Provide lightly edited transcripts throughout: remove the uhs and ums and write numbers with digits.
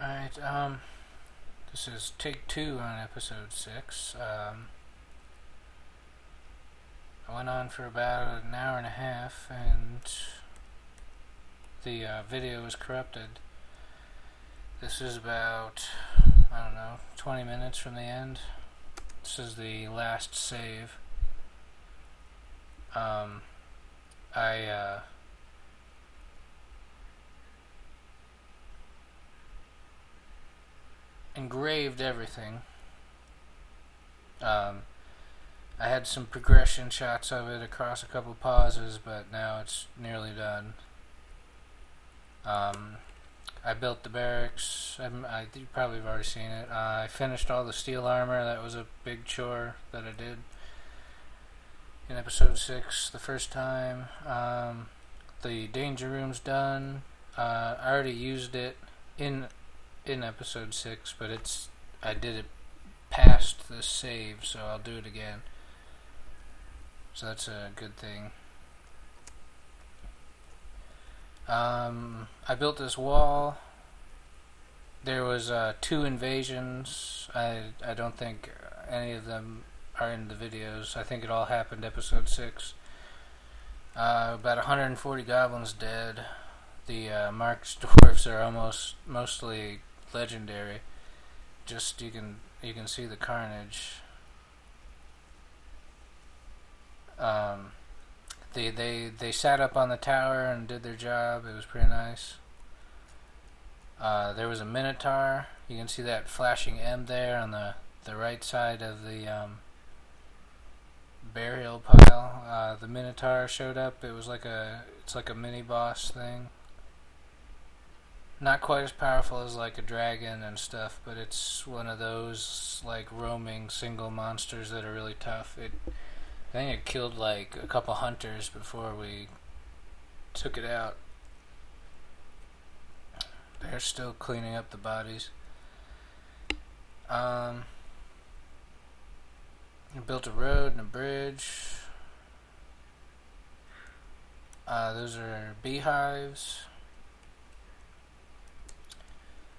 Alright, this is take 2 on episode 6. I went on for about an hour and a half, and the video was corrupted. This is about, I don't know, 20 minutes from the end. This is the last save. I engraved everything. I had some progression shots of it across a couple pauses, but now it's nearly done. I built the barracks. You probably have already seen it. I finished all the steel armor. That was a big chore that I did in episode 6 the first time. The danger room's done. I already used it in episode 6, but I did it past the save, so I'll do it again. So that's a good thing. I built this wall. There was 2 invasions. I don't think any of them are in the videos. I think it all happened episode 6. About 140 goblins dead. The marked dwarfs are mostly legendary. Just you can see the carnage. They sat up on the tower and did their job. It was pretty nice. There was a minotaur. You can see that flashing M there on the right side of the burial pile. The minotaur showed up. It's like a mini boss thing. Not quite as powerful as like a dragon and stuff, but it's one of those like roaming single monsters that are really tough. I think it killed like a couple hunters before we took it out. They're still cleaning up the bodies. I built a road and a bridge. Those are beehives.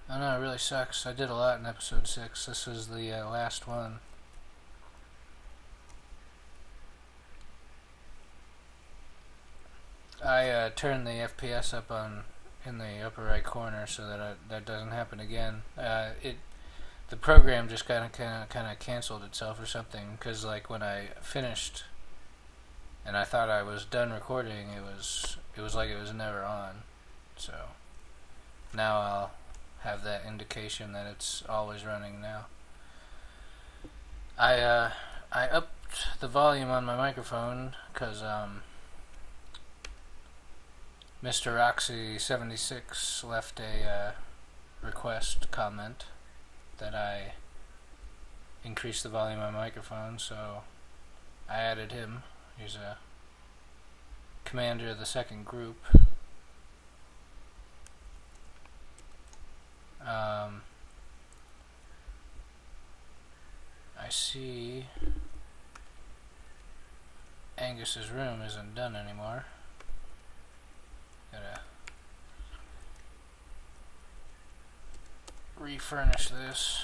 I know, it really sucks. I did a lot in episode 6. This is the last one. I turned the FPS up in the upper right corner so that that doesn't happen again. The program just kind of canceled itself or something, because like when I finished and I thought I was done recording, it was like it was never on. So now I'll have that indication that it's always running now. I upped the volume on my microphone because Mr. Roxy76 left a request comment that I increase the volume on my microphone, so I added him. He's a commander of the second group. I see Angus's room isn't done anymore. Gotta refurnish this.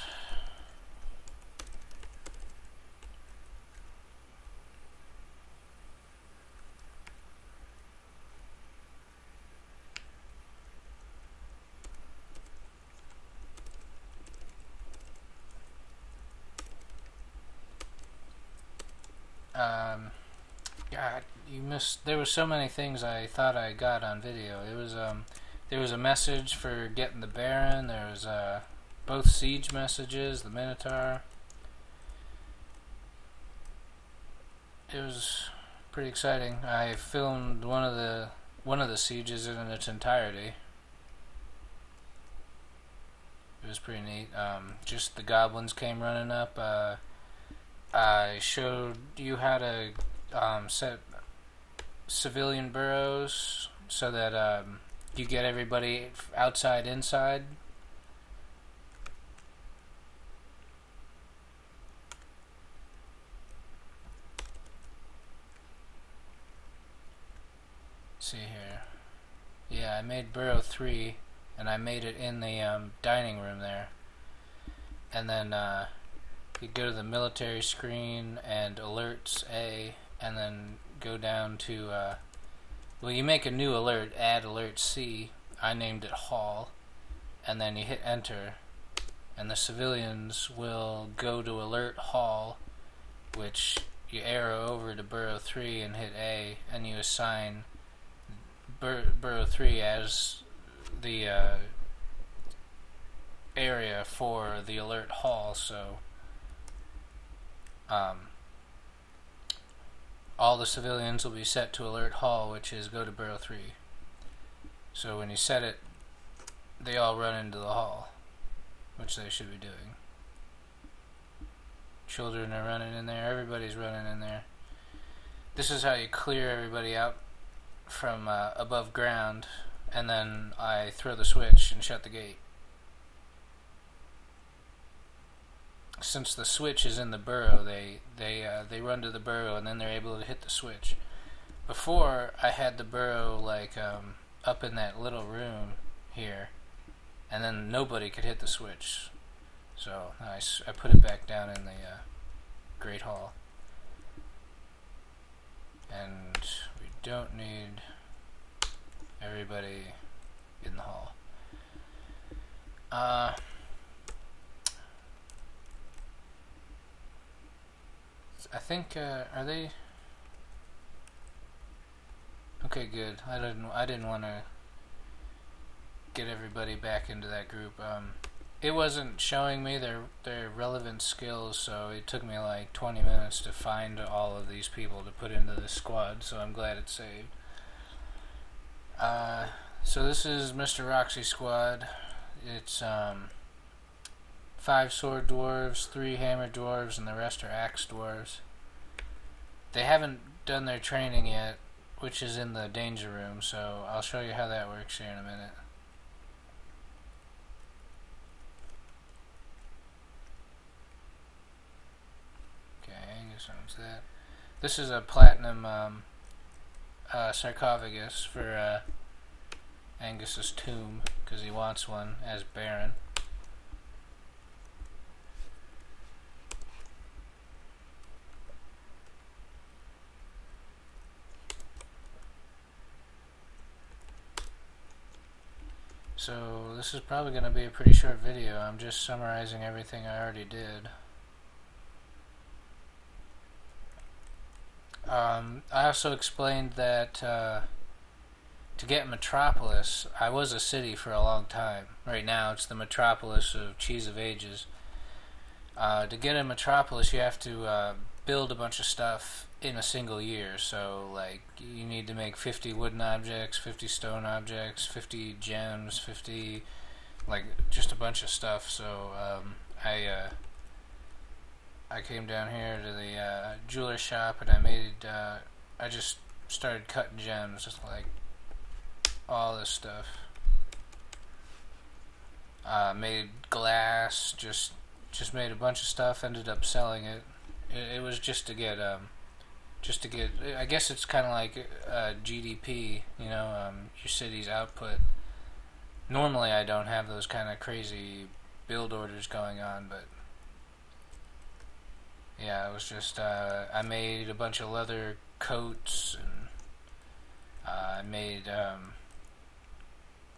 God, you missed. There were so many things I thought I got on video. There was a message for getting the Baron. There was both siege messages, the Minotaur. It was pretty exciting. I filmed one of the sieges in its entirety. It was pretty neat. Just the goblins came running up. I showed you how to set civilian burrows so that you get everybody outside, inside. See here. Yeah, I made burrow 3, and I made it in the dining room there. And then you go to the military screen and alerts A, and then go down to well, you make a new alert, add alert C. I named it Hall, and then you hit enter, and the civilians will go to alert Hall, which you arrow over to Burrow 3 and hit A, and you assign Burrow 3 as the area for the alert Hall, so all the civilians will be set to alert Hall, which is go to Burrow 3. So when you set it, they all run into the hall, which they should be doing. Children are running in there, everybody's running in there. This is how you clear everybody out from above ground, and then I throw the switch and shut the gate. Since the switch is in the burrow, they run to the burrow and then they're able to hit the switch. Before, I had the burrow like up in that little room here, and then nobody could hit the switch. So I put it back down in the Great Hall. And we don't need everybody in the hall. I think are they okay? Good. I didn't want to get everybody back into that group. It wasn't showing me their relevant skills, so it took me like 20 minutes to find all of these people to put into this squad. So I'm glad it saved. So this is Mr. Roxy squad. It's 5 sword dwarves, 3 hammer dwarves, and the rest are axe dwarves. They haven't done their training yet, which is in the danger room, so I'll show you how that works here in a minute. Okay, Angus owns that. This is a platinum sarcophagus for Angus's tomb, because he wants one as Baron. So this is probably going to be a pretty short video. I'm just summarizing everything I already did. I also explained that to get Metropolis, I was a city for a long time. Right now it's the Metropolis of Cheese of Ages. To get a Metropolis, you have to build a bunch of stuff in a single year. So like you need to make 50 wooden objects, 50 stone objects, 50 gems, 50 like just a bunch of stuff. So I came down here to the jeweler shop and I just started cutting gems, just like all this stuff. Made glass, just made a bunch of stuff, ended up selling it. It was just to get I guess it's kind of like GDP, you know, your city's output. Normally I don't have those kind of crazy build orders going on, but yeah, it was just I made a bunch of leather coats, and I made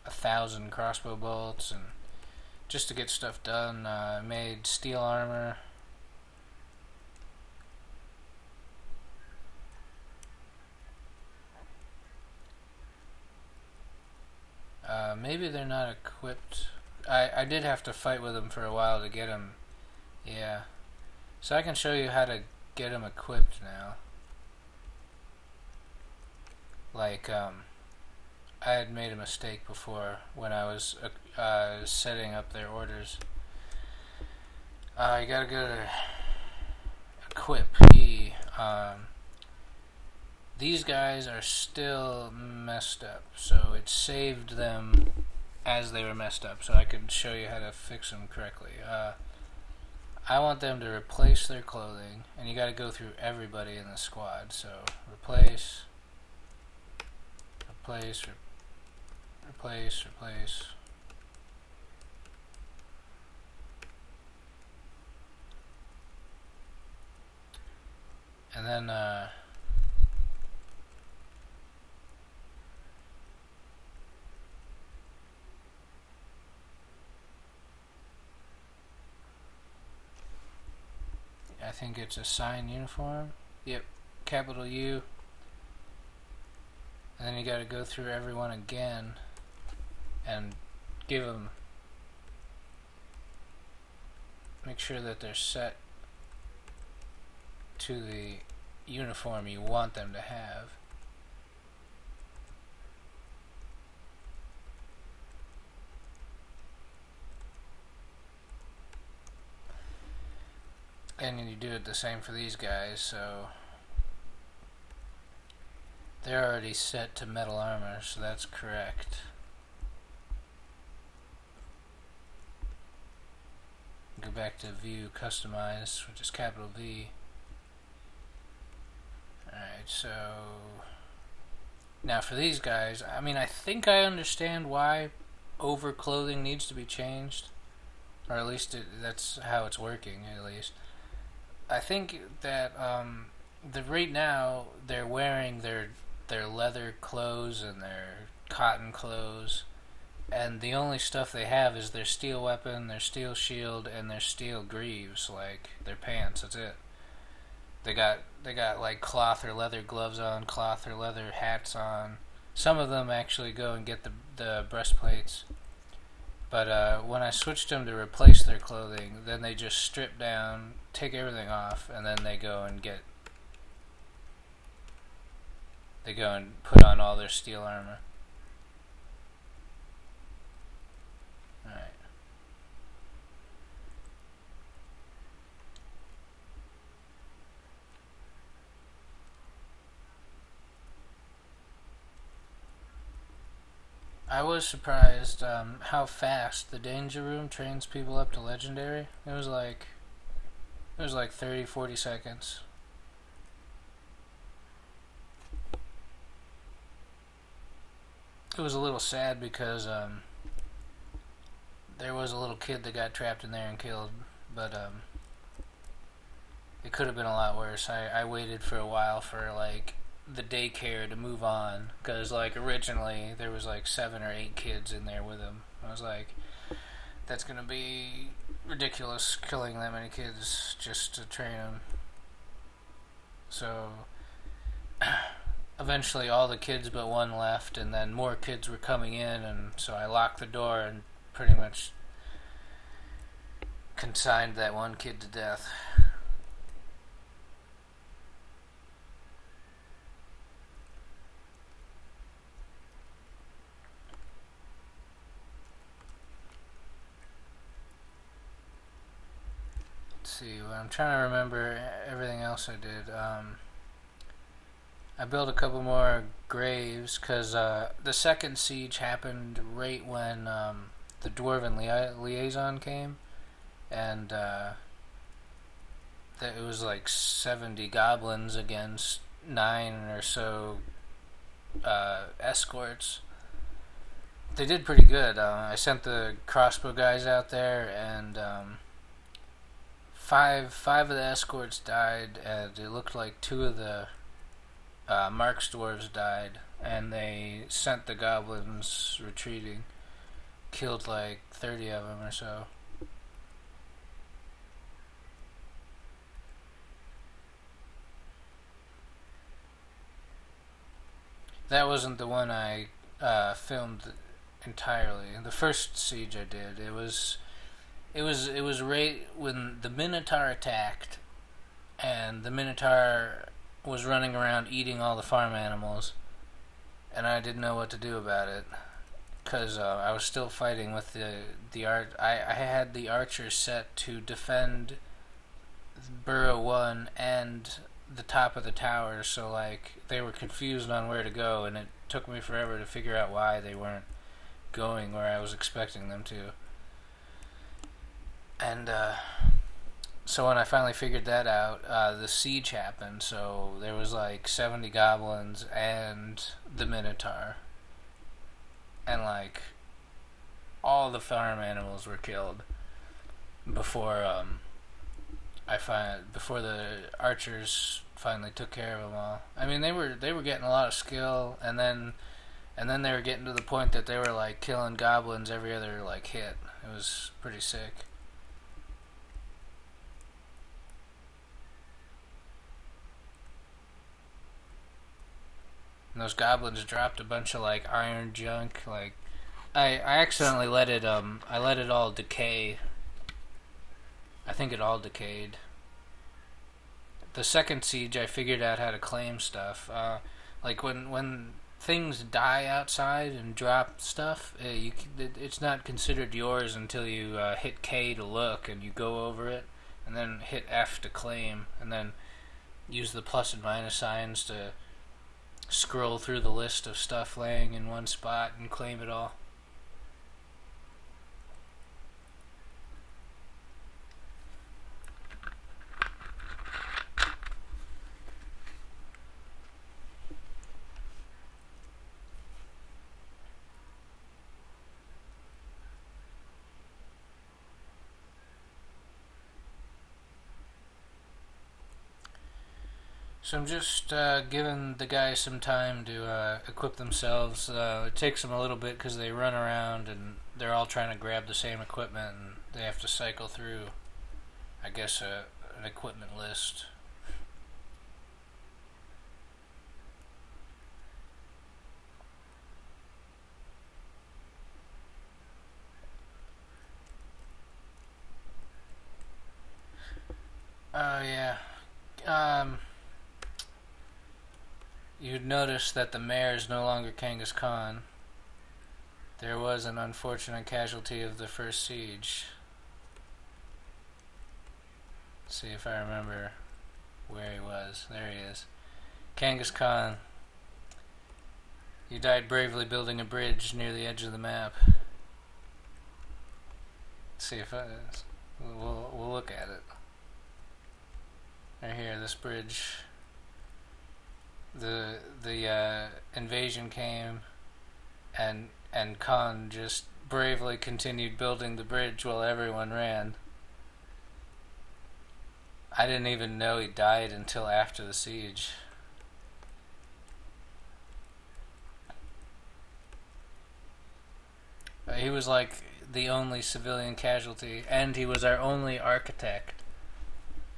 1,000 crossbow bolts, and just to get stuff done. I made steel armor. Maybe they're not equipped. I did have to fight with them for a while to get them. Yeah. So I can show you how to get them equipped now. Like, I had made a mistake before when I was setting up their orders. You gotta go to equip E. These guys are still messed up, so it saved them as they were messed up, so I could show you how to fix them correctly. I want them to replace their clothing, and you gotta go through everybody in the squad. So replace, replace, replace, replace, then I think it's assign uniform. Yep, capital U. And then you got to go through everyone again and give them, make sure that they're set to the uniform you want them to have. And you do it the same for these guys, so they're already set to metal armor, so that's correct. Go back to view, customize, which is capital V. Alright, so now for these guys, I mean, I think I understand why overclothing needs to be changed, or at least that's how it's working, at least. I think that right now they're wearing their leather clothes and their cotton clothes, and the only stuff they have is their steel weapon, their steel shield, and their steel greaves, like their pants. That's it. They got like cloth or leather gloves on, cloth or leather hats on. Some of them actually go and get the breastplates. But when I switched them to replace their clothing, then they just strip down, take everything off, and then they go and put on all their steel armor. Alright. I was surprised how fast the danger room trains people up to legendary. It was like 30-40 seconds. It was a little sad because there was a little kid that got trapped in there and killed, but it could have been a lot worse. I waited for a while for like the daycare to move on, because like originally there was like 7 or 8 kids in there with him. I was like, that's gonna be ridiculous, killing that many kids just to train them. So eventually all the kids but one left, and then more kids were coming in, and so I locked the door and pretty much consigned that one kid to death. See, I'm trying to remember everything else I did. I built a couple more graves because the second siege happened right when the Dwarven liaison came, and it was like 70 goblins against 9 or so escorts. They did pretty good. I sent the crossbow guys out there, and five of the escorts died, and it looked like 2 of the Mark's dwarves died, and they sent the goblins retreating. Killed like 30 of them or so. That wasn't the one I filmed entirely. The first siege I did, it was right when the Minotaur attacked, and the Minotaur was running around eating all the farm animals, and I didn't know what to do about it, because I was still fighting with the I had the archers set to defend Burrow 1 and the top of the tower, so like they were confused on where to go, and it took me forever to figure out why they weren't going where I was expecting them to. And so when I finally figured that out, the siege happened, so there was like 70 goblins and the Minotaur, and like all the farm animals were killed before I find before the archers finally took care of them all. I mean, they were getting a lot of skill, and then they were getting to the point that they were like killing goblins every other like hit. It was pretty sick. And those goblins dropped a bunch of like iron junk. Like I accidentally let it all decay. I think it all decayed. The second siege, I figured out how to claim stuff. Like when things die outside and drop stuff, it's not considered yours until you hit K to look, and you go over it, and then hit F to claim, and then use the plus and minus signs to scroll through the list of stuff laying in one spot and claim it all. So I'm just giving the guys some time to equip themselves. It takes them a little bit because they run around and they're all trying to grab the same equipment, and they have to cycle through, I guess, an equipment list. Oh yeah. Um, You'd notice that the mayor is no longer Kangas Khan. There was an unfortunate casualty of the first siege. Let's see if I remember where he was. There he is. Kangas Khan. He died bravely building a bridge near the edge of the map. Let's see if we'll look at it. Right here, this bridge. The invasion came, and Khan just bravely continued building the bridge while everyone ran. I didn't even know he died until after the siege. He was like the only civilian casualty, and he was our only architect.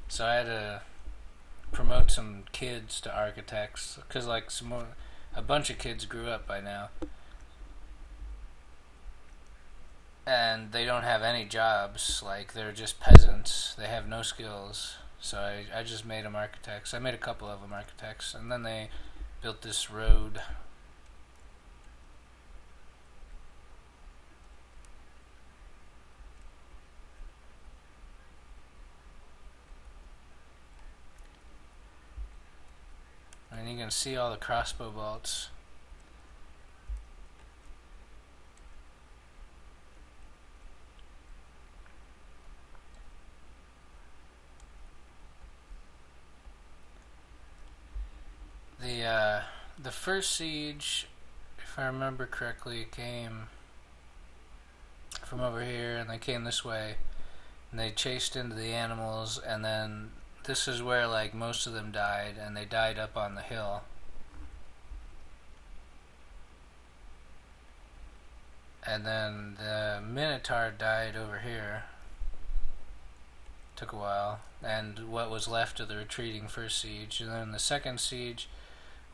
So I had to promote some kids to architects, because like a bunch of kids grew up by now, and they don't have any jobs. Like, they're just peasants. They have no skills. So I just made them architects. I made a couple of them architects, and then they built this road. And you can see all the crossbow bolts. The first siege, if I remember correctly, came from over here, and they came this way, and they chased into the animals, and then this is where like most of them died, and they died up on the hill. And then the Minotaur died over here. Took a while. And what was left of the retreating first siege. And then the second siege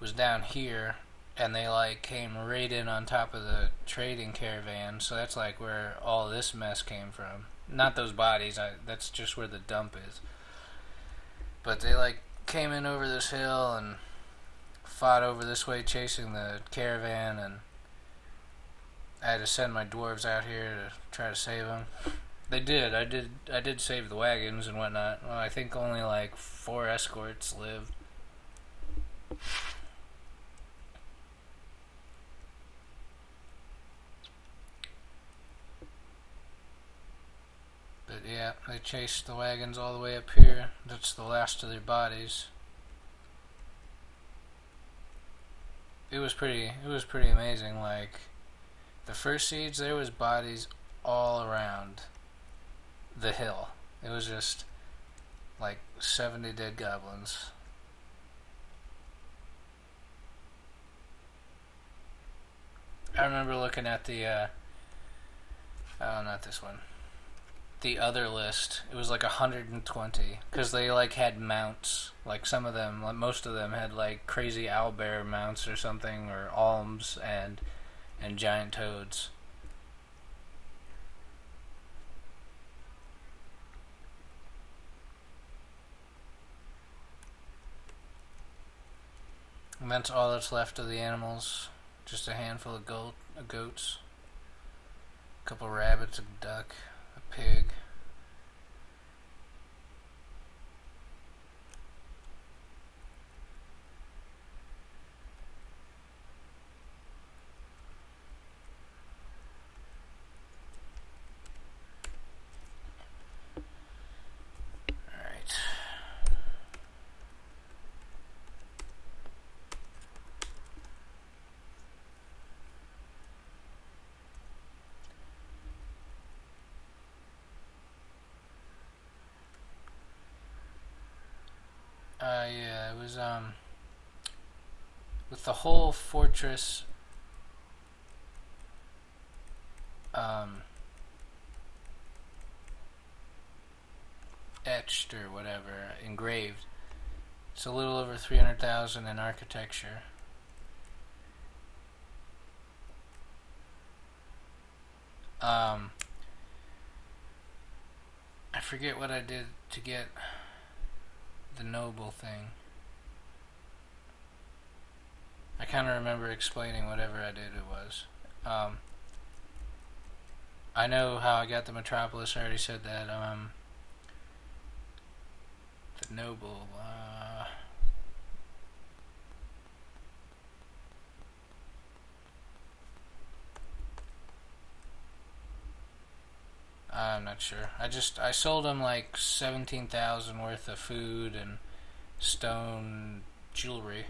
was down here, and they like came right in on top of the trading caravan. So that's like where all this mess came from. Not those bodies, that's just where the dump is. But they like came in over this hill and fought over this way chasing the caravan, and I had to send my dwarves out here to try to save them. They did. I did save the wagons and whatnot. Well, I think only like 4 escorts lived. But yeah, they chased the wagons all the way up here. That's the last of their bodies. It was pretty amazing. Like, the first siege, there was bodies all around the hill. It was just like 70 dead goblins. I remember looking at the, oh, not this one. The other list. It was like 120 because they like had mounts. Like some of them, like most of them had like crazy owlbear mounts or something, or alms and giant toads. And that's all that's left of the animals. Just a handful of goats, a couple rabbits, a duck, a pig. Alright. Yeah, it was, with the whole fortress, etched or whatever, engraved. It's a little over 300,000 in architecture. I forget what I did to get the noble thing. I kind of remember explaining whatever I did it was. I know how I got the metropolis. I already said that. The noble. I'm not sure. I sold him like 17,000 worth of food and stone jewelry.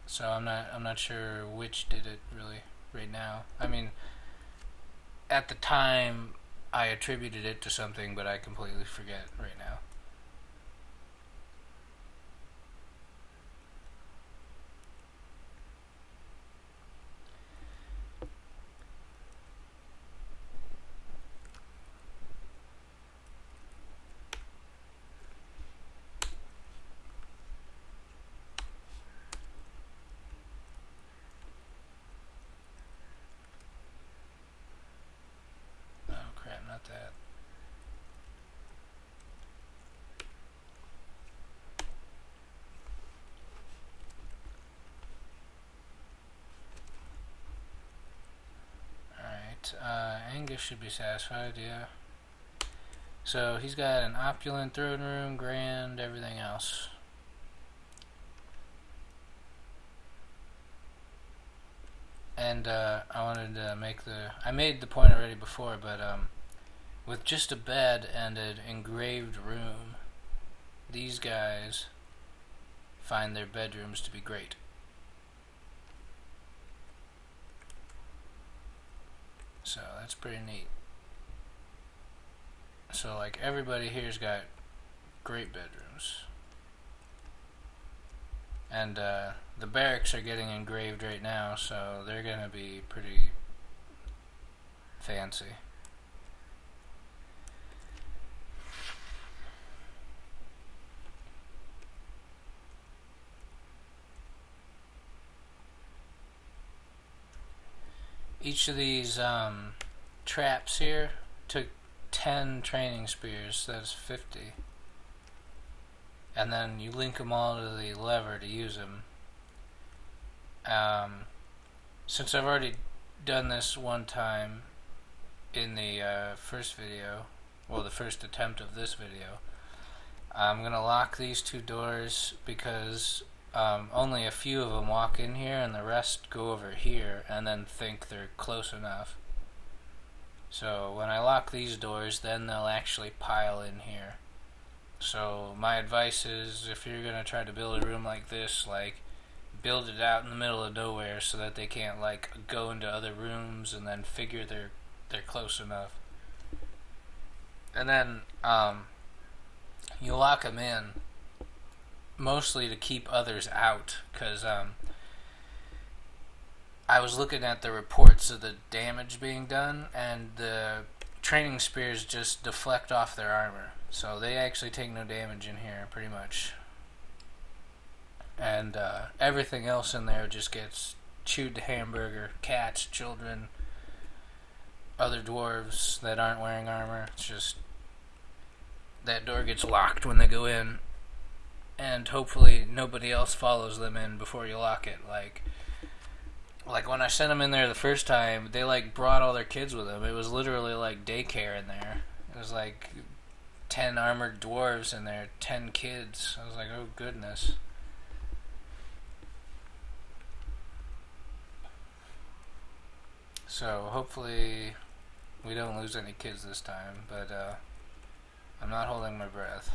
So I'm not sure which did it really right now. I mean, at the time I attributed it to something, but I completely forget right now. Not that. Alright, Angus should be satisfied, yeah. So he's got an opulent throne room, grand, everything else. And I wanted to I made the point already before, but with just a bed and an engraved room, these guys find their bedrooms to be great. So that's pretty neat. So like everybody here's got great bedrooms. And the barracks are getting engraved right now, so they're gonna be pretty fancy. Each of these traps here took 10 training spears, that's 50. And then you link them all to the lever to use them. Since I've already done this one time in the first video, well, the first attempt of this video, I'm going to lock these two doors because only a few of them walk in here and the rest go over here and then think they're close enough. So when I lock these doors, then they'll actually pile in here. So my advice is, if you're going to try to build a room like this, like, build it out in the middle of nowhere so that they can't, like, go into other rooms and then figure they're close enough. And then you lock them in mostly to keep others out, because I was looking at the reports of the damage being done, and the training spears just deflect off their armor, so they actually take no damage in here, pretty much. And everything else in there just gets chewed to hamburger. Cats, children, other dwarves that aren't wearing armor. It's just that door gets locked when they go in, and hopefully nobody else follows them in before you lock it. Like when I sent them in there the first time, they like brought all their kids with them. It was literally like daycare in there. It was like 10 armored dwarves in there, 10 kids. I was like, oh goodness. So hopefully we don't lose any kids this time, but I'm not holding my breath.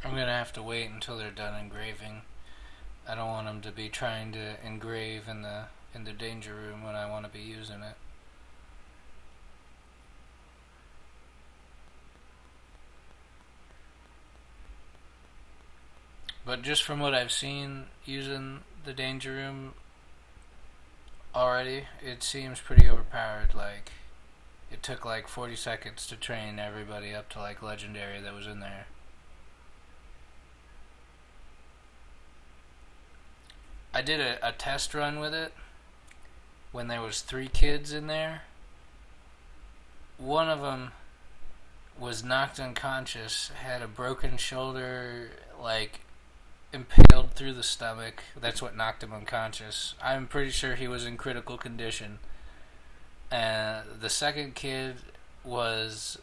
I'm gonna have to wait until they're done engraving. I don't want them to be trying to engrave in the danger room when I want to be using it. But just from what I've seen using the danger room already, it seems pretty overpowered. Like, it took like 40 seconds to train everybody up to like legendary that was in there. I did a test run with it when there was 3 kids in there. One of them was knocked unconscious, had a broken shoulder, like impaled through the stomach. That's what knocked him unconscious. I'm pretty sure he was in critical condition. The second kid was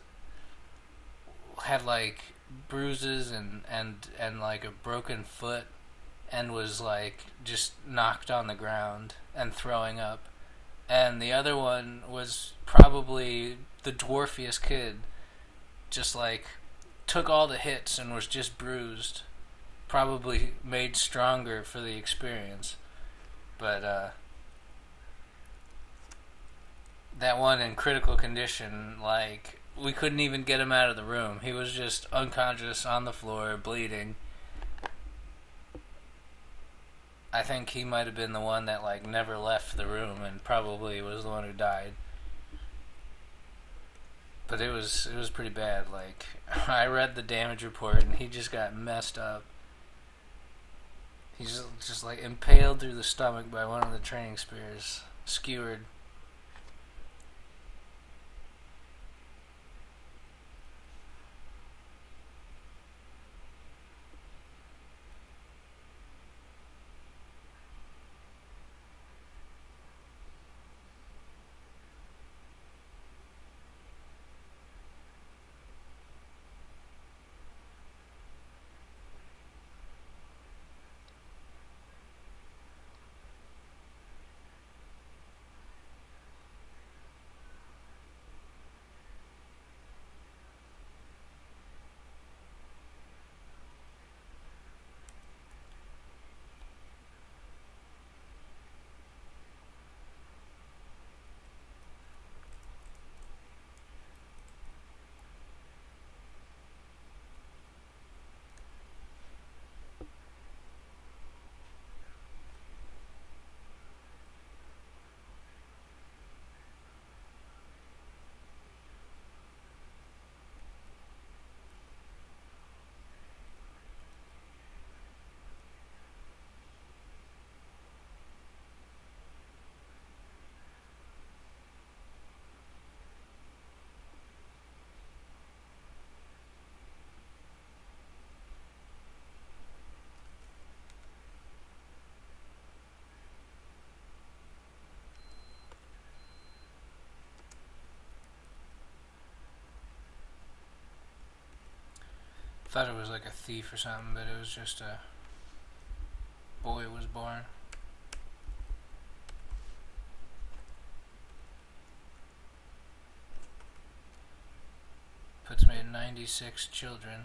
had like bruises and like a broken foot, and was like just knocked on the ground and throwing up. And the other one was probably the dwarfiest kid, just like took all the hits and was just bruised, probably made stronger for the experience. But that one in critical condition, like, we couldn't even get him out of the room. He was just unconscious on the floor, bleeding. I think he might have been the one that like never left the room, and probably was the one who died. But it was pretty bad. Like, I read the damage report, and he just got messed up. He's just like impaled through the stomach by one of the training spears, skewered. Thought it was like a thief or something, but it was just a boy was born. Puts me at 96 children.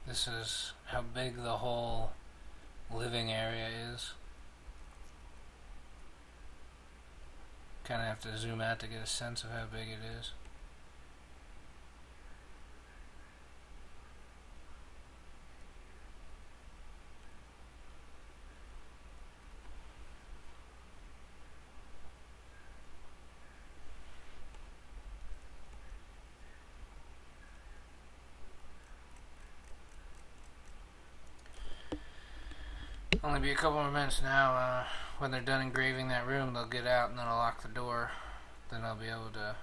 This is how big the whole living area is. Kind of have to zoom out to get a sense of how big it is. Only be a couple more minutes now. When they're done engraving that room, they'll get out and then I'll lock the door. Then I'll be able to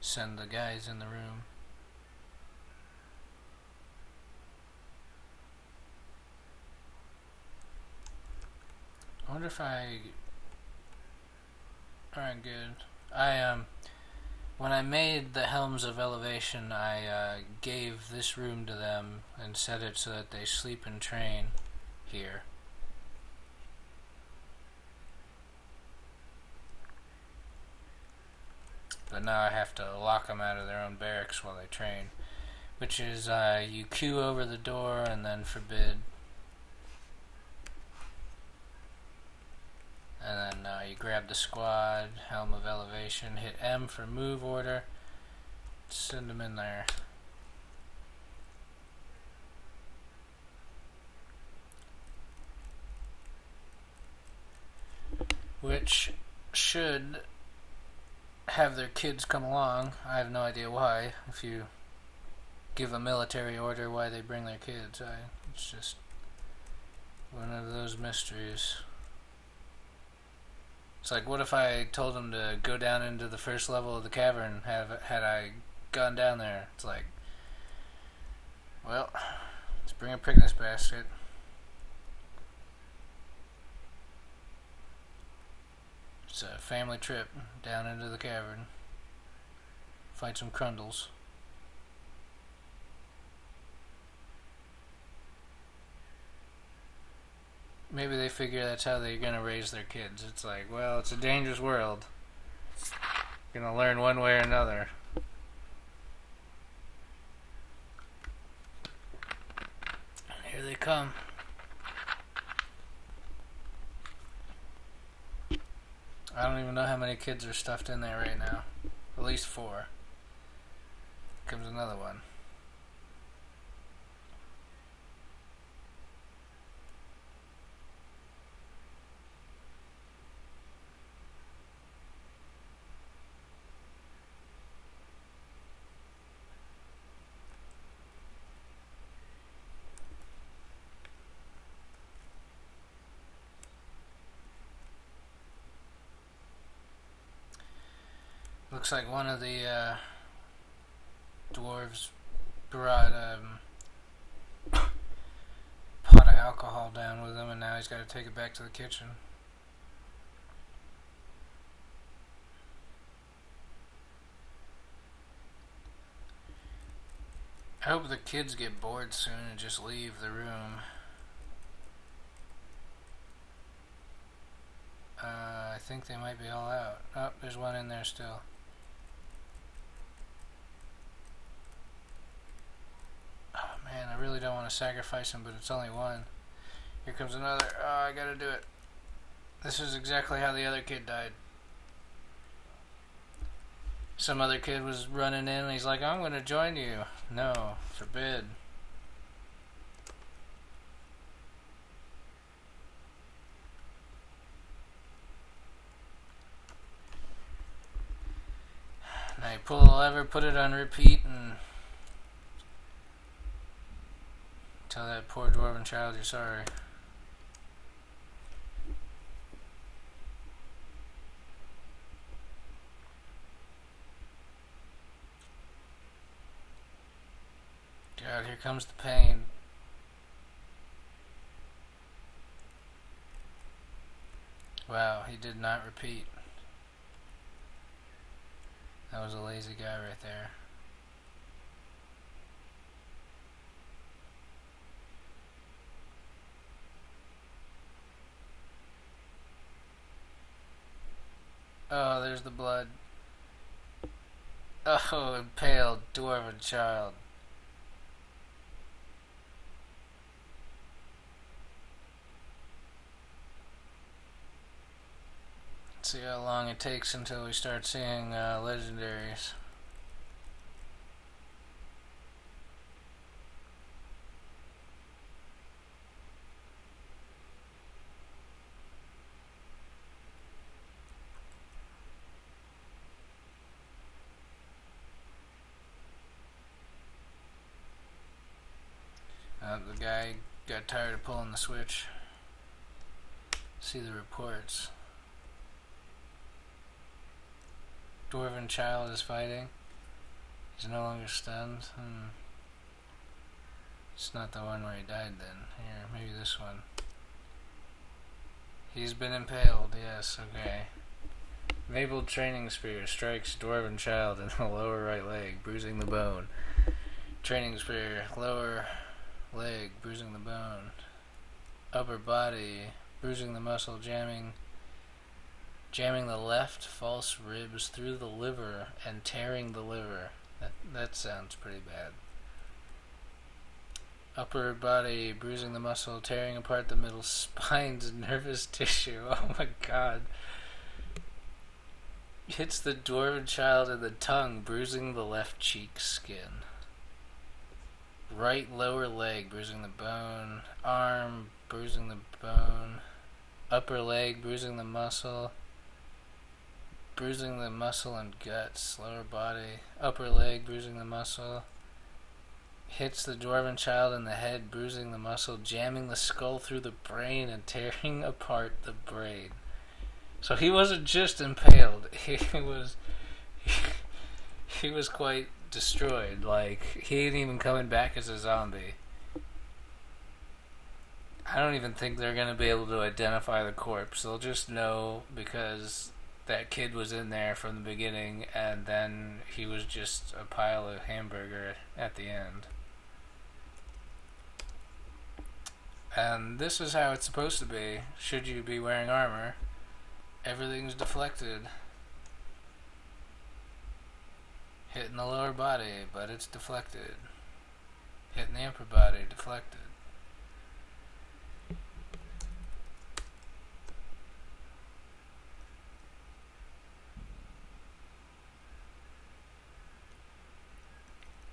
send the guys in the room. I wonder if I... Alright, good. When I made the Helms of Elevation, I gave this room to them and set it so that they sleep and train here. But now I have to lock them out of their own barracks while they train, which is you queue over the door and then forbid. And then you grab the squad, Helm of Elevation, hit M for move order, send them in there. Which should have their kids come along. I have no idea why. If you give a military order, why they bring their kids. It's just one of those mysteries. It's like, what if I told them to go down into the first level of the cavern? Had I gone down there? It's like, well, let's bring a picnic basket. It's a family trip down into the cavern. Fight some crundles. Maybe they figure that's how they're gonna raise their kids. It's like, well, it's a dangerous world. You're gonna learn one way or another. And here they come. I don't even know how many kids are stuffed in there right now. At least 4. Here comes another one. Looks like one of the dwarves brought pot of alcohol down with him, and now he's got to take it back to the kitchen. I hope the kids get bored soon and just leave the room. I think they might be all out. Oh, there's one in there still. Oh man, I really don't want to sacrifice him, but it's only one. Here comes another. Oh, I gotta do it. This is exactly how the other kid died. Some other kid was running in and he's like, I'm gonna join you. No, forbid. Now you pull the lever, put it on repeat, and tell that poor dwarven child you're sorry. comes the pain. Wow, he did not repeat. That was a lazy guy right there. Oh, there's the blood. Oh, impaled dwarven child. Let's see how long it takes until we start seeing legendaries. The guy got tired of pulling the switch. See the reports. Dwarven child is fighting. He's no longer stunned. It's not the one where he died then. Here, maybe this one. He's been impaled, yes, okay. Mabled training spear strikes dwarven child in the lower right leg, bruising the bone. Training spear, lower leg, bruising the bone. Upper body, bruising the muscle, jamming the left false ribs through the liver and tearing the liver. That sounds pretty bad. Upper body, bruising the muscle, tearing apart the middle spine's nervous tissue. Oh my god. Hits the dwarven child in the tongue, bruising the left cheek skin. Right lower leg, bruising the bone. Arm, bruising the bone. Upper leg, bruising the muscle. Bruising the muscle and guts. Lower body. Upper leg, bruising the muscle. Hits the dwarven child in the head, bruising the muscle, jamming the skull through the brain and tearing apart the brain. So he wasn't just impaled. He was quite destroyed. Like, he ain't even coming back as a zombie. I don't even think they're going to be able to identify the corpse. They'll just know because that kid was in there from the beginning and then he was just a pile of hamburger at the end. And this is how it's supposed to be. Should you be wearing armor, everything's deflected. Hitting the lower body, but it's deflected. Hitting the upper body, deflected.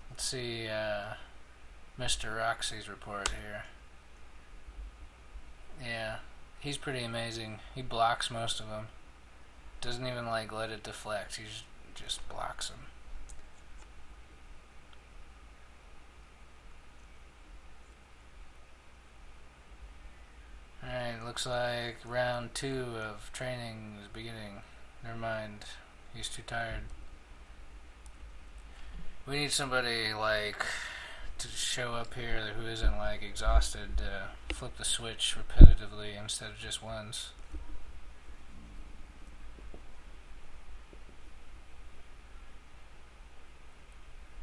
Let's see Mr. Roxy's report here. Yeah, he's pretty amazing. He blocks most of them. Doesn't even like let it deflect. He just blocks them. Alright, looks like round 2 of training is beginning. Never mind. He's too tired. We need somebody like to show up here who isn't like exhausted to flip the switch repetitively instead of just once.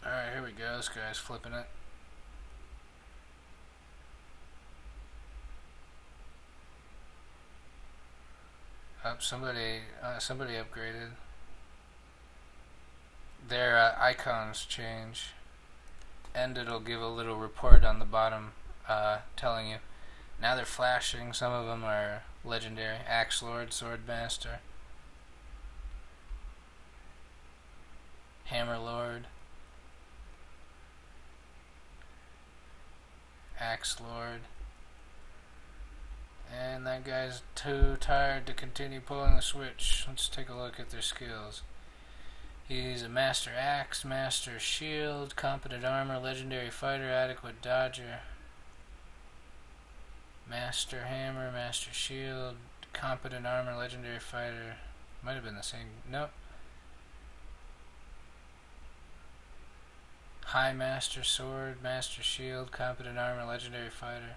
Alright, here we go. This guy's flipping it. Somebody upgraded. Their icons change, and it'll give a little report on the bottom telling you. Now they're flashing. Some of them are legendary. Axe Lord, Sword Master, Hammer Lord, Axe Lord. And that guy's too tired to continue pulling the switch. Let's take a look at their skills. He's a Master Axe, Master Shield, Competent Armor, Legendary Fighter, Adequate Dodger. Master Hammer, Master Shield, Competent Armor, Legendary Fighter. Might have been the same. Nope. High Master Sword, Master Shield, Competent Armor, Legendary Fighter.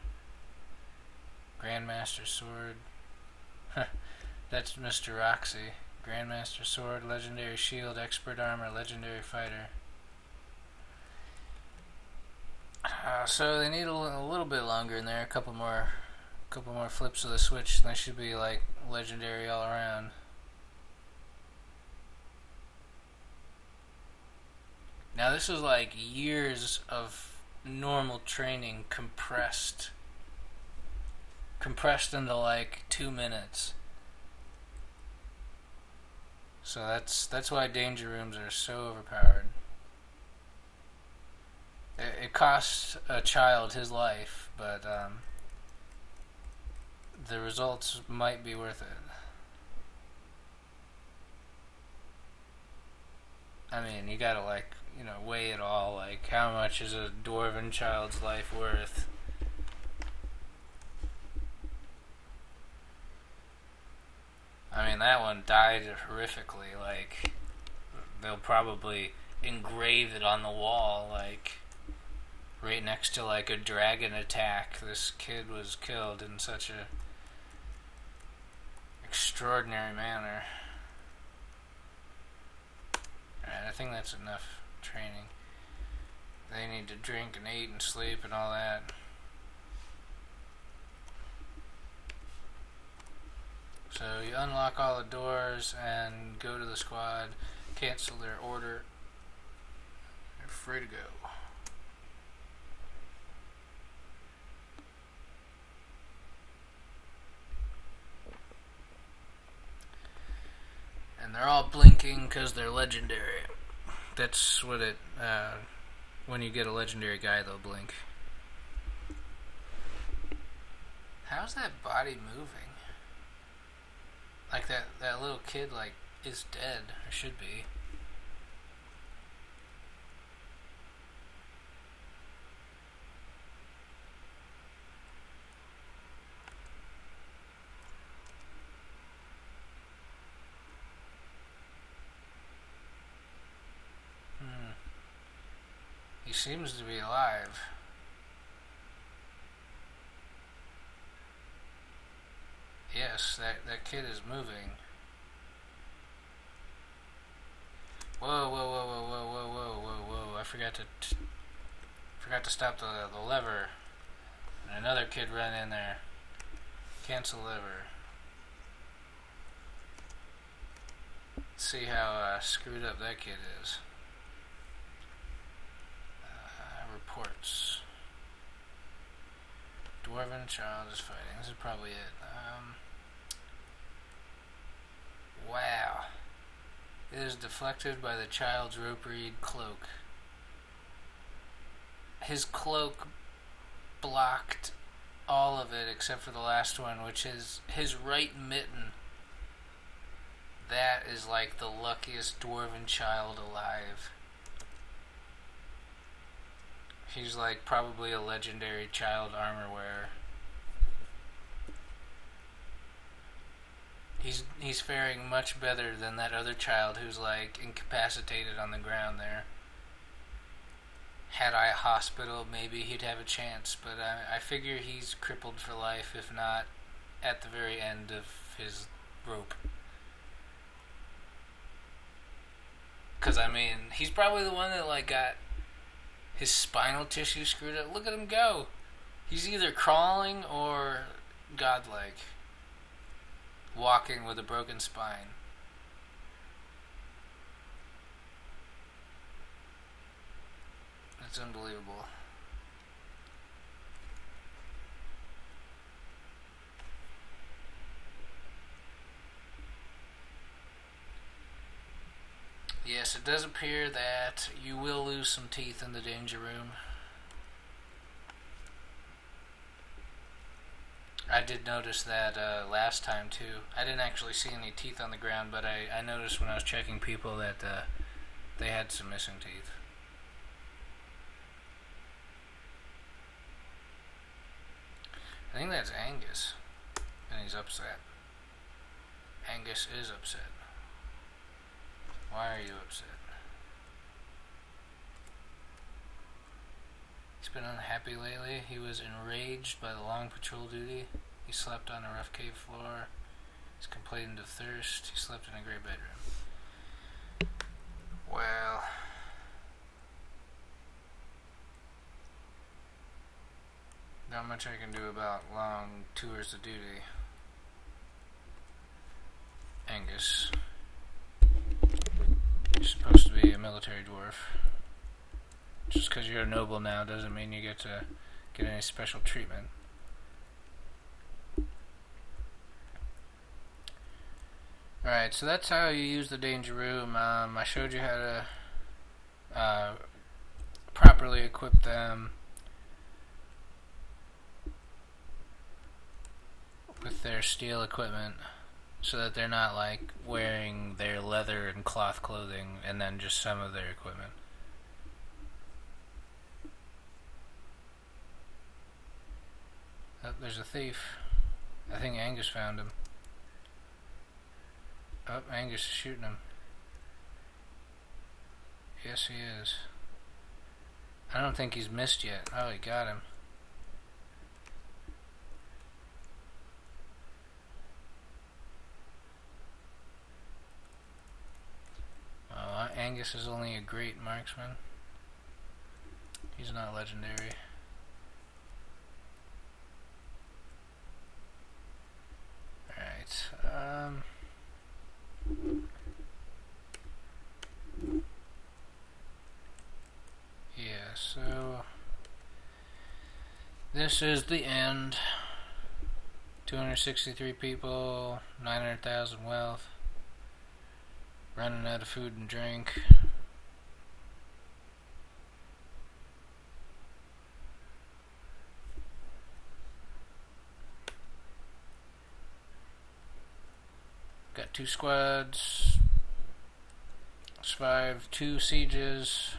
Grandmaster Sword. That's Mr. Roxy. Grandmaster Sword, Legendary Shield, Expert Armor, Legendary Fighter. So they need a little bit longer in there. A couple more flips of the switch, and they should be like legendary all around. Now this is like years of normal training compressed into like 2 minutes. So that's why danger rooms are so overpowered. It costs a child his life, but the results might be worth it. I mean, you gotta weigh it all. Like, how much is a dwarven child's life worth? I mean, that one died horrifically. Like, they'll probably engrave it on the wall, like, right next to, like, a dragon attack. This kid was killed in such a extraordinary manner. Alright, I think that's enough training. They need to drink and eat and sleep and all that. So you unlock all the doors and go to the squad, cancel their order. They're free to go. And they're all blinking because they're legendary. That's what it, when you get a legendary guy, they'll blink. How's that body moving? Like that little kid, like, is dead, or should be. He seems to be alive. Yes, that kid is moving. Whoa, whoa, whoa, whoa, whoa, whoa, whoa, whoa, whoa. I forgot to stop the lever. And another kid ran in there. Cancel lever. Let's see how screwed up that kid is. Reports. Dwarven child is fighting. This is probably it. Wow. It is deflected by the child's rope reed cloak. His cloak blocked all of it except for the last one, which is his right mitten. That is like the luckiest dwarven child alive. He's like probably a legendary child armor wearer. He's faring much better than that other child who's like incapacitated on the ground there. Had I a hospital, maybe he'd have a chance, but I figure he's crippled for life, if not at the very end of his rope. Because, I mean, he's probably the one that like got his spinal tissue screwed up. Look at him go. He's either crawling or godlike. Walking with a broken spine. That's unbelievable. Yes, it does appear that you will lose some teeth in the danger room. I did notice that last time too. I didn't actually see any teeth on the ground, but I noticed when I was checking people that they had some missing teeth. I think that's Angus, and he's upset. Angus is upset. Why are you upset? He's been unhappy lately. He was enraged by the long patrol duty. He slept on a rough cave floor. He's complained of thirst. He slept in a gray bedroom. Well, not much I can do about long tours of duty. Angus, you're supposed to be a military dwarf. Just because you're a noble now doesn't mean you get to get any special treatment. Alright, so that's how you use the danger room. I showed you how to properly equip them with their steel equipment so that they're not like wearing their leather and cloth clothing and then just some of their equipment. Oh, there's a thief. I think Angus found him. Oh, Angus is shooting him. Yes, he is. I don't think he's missed yet. Oh, he got him. Oh, Angus is only a great marksman. He's not legendary. Alright, yeah, so this is the end. 263 people, 900,000 wealth, running out of food and drink. Got 2 squads, survived 2 sieges,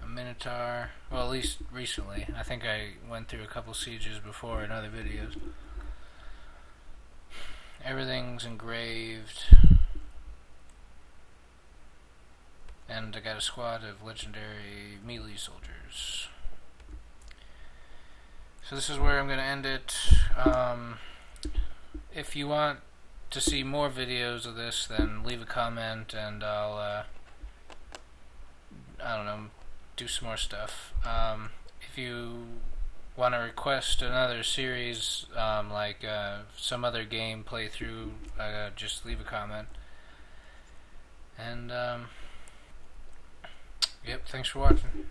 a minotaur, well at least recently. I think I went through a couple sieges before in other videos. Everything's engraved, and I got a squad of legendary melee soldiers. So this is where I'm going to end it. If you want to see more videos of this, then leave a comment and I'll, I don't know, do some more stuff. If you want to request another series, like some other game playthrough, just leave a comment. And, yep, thanks for watching.